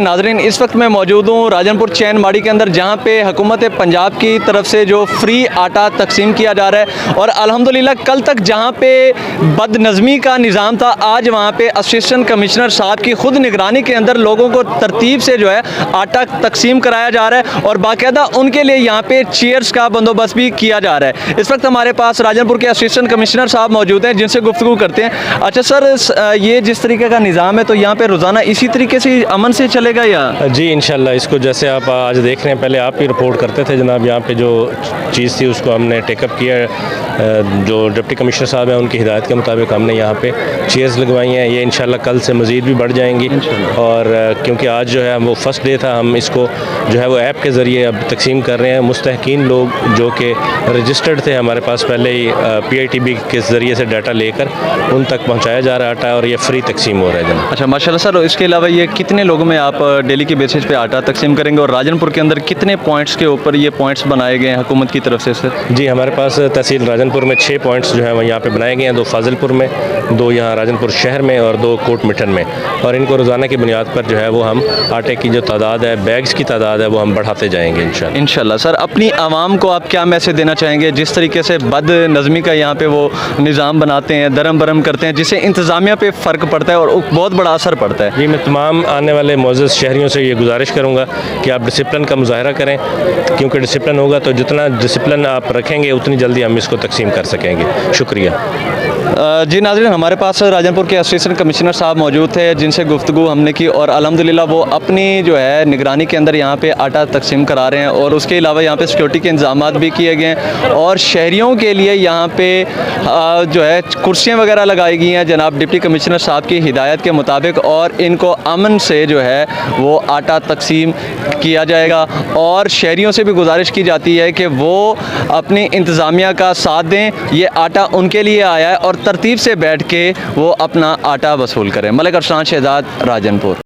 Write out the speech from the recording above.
नाज़रीन, इस वक्त मैं मौजूद हूँ राजनपुर चैन माड़ी के अंदर, जहाँ पे हुकूमत पंजाब की तरफ से जो फ्री आटा तकसीम किया जा रहा है। और अल्हम्दुलिल्लाह कल तक जहाँ पे बदनज़मी का निज़ाम था, आज वहाँ पे असिस्टेंट कमिश्नर साहब की खुद निगरानी के अंदर लोगों को तरतीब से जो है आटा तकसीम कराया जा रहा है और बाकायदा उनके लिए यहाँ पे चेयर्स का बंदोबस्त भी किया जा रहा है। इस वक्त हमारे पास राजनपुर के असिस्टेंट कमिश्नर साहब मौजूद हैं, जिनसे गुफ्तगू करते हैं। अच्छा सर, ये जिस तरीके का निज़ाम है तो यहाँ पे रोज़ाना इसी तरीके से अमन से चलेगा या? जी इंशाल्लाह, इसको जैसे आप आज देख रहे हैं, पहले आप ही रिपोर्ट करते थे जनाब, यहाँ पे जो चीज़ थी उसको हमने टेकअप किया। जो डिप्टी कमिश्नर साहब हैं उनकी हिदायत के मुताबिक हमने यहाँ पे चेयर्स लगवाई हैं। ये इंशाल्लाह कल से मज़ीद भी बढ़ जाएंगी। और क्योंकि आज जो है वो फर्स्ट डे था, हम इसको जो है वो ऐप के ज़रिए अब तकसीम कर रहे हैं। मुस्तहकीन लोग जो कि रजिस्टर्ड थे हमारे पास पहले ही PITB के ज़रिए से डाटा लेकर उन तक पहुँचाया जा रहा है और ये फ्री तकसीम हो रहा है जनाब। अच्छा माशाल्लाह सर, इसके अलावा ये कितने लोगों में आप डेली के बेसिस पे आटा तकसीम करेंगे और राजनपुर के अंदर कितने पॉइंट्स के ऊपर ये पॉइंट्स बनाए गए हैं हुकूमत की तरफ से सर? जी, हमारे पास तहसील राजनपुर में 6 पॉइंट्स जो हैं वो यहाँ पे बनाए गए हैं, 2 फाजिलपुर में, 2 यहाँ राजनपुर शहर में और 2 कोट मिठन में। और इनको रोज़ाना की बुनियाद पर जो है वो हम आटे की जो तादाद है, बैग्स की तादाद है, वो हम बढ़ाते जाएंगे इंशाल्लाह। इंशाल्लाह सर, अपनी आवाम को आप क्या मैसेज देना चाहेंगे जिस तरीके से बदनज़मी का यहाँ पे वो निज़ाम बनाते हैं, दरम बरम करते हैं, जिससे इंतज़ामिया पे फ़र्क पड़ता है और बहुत बड़ा असर पड़ता है? जी, मैं तमाम आने वाले मोअज़्ज़ज़ शहरियों से ये गुजारिश करूँगा कि आप डिसिप्लिन का मुज़ाहरा करें, क्योंकि डिसिप्लिन होगा तो जितना डिसिप्लिन आप रखेंगे उतनी जल्दी हम इसको तकसीम कर सकेंगे। शुक्रिया। जी नाज़रीन, हमारे पास राजनपुर के असिस्टेंट कमिश्नर साहब मौजूद थे, जिनसे गुफ्तगू हमने की और अल्हम्दुलिल्लाह वो अपनी जो है निगरानी के अंदर यहाँ पे आटा तकसीम करा रहे हैं और उसके अलावा यहाँ पे सिक्योरिटी के इंतजामात भी किए गए हैं और शहरियों के लिए यहाँ पे जो है कुर्सियाँ वगैरह लगाई गई हैं जनाब डिप्टी कमिश्नर साहब की हिदायत के मुताबिक, और इनको अमन से जो है वो आटा तकसीम किया जाएगा। और शहरियों से भी गुजारिश की जाती है कि वो अपनी इंतज़ामिया का साथ दें, ये आटा उनके लिए आया है और तरतीब से बैठ के वो अपना आटा वसूल करें। मलिक अरसलान शहजाद, राजनपुर।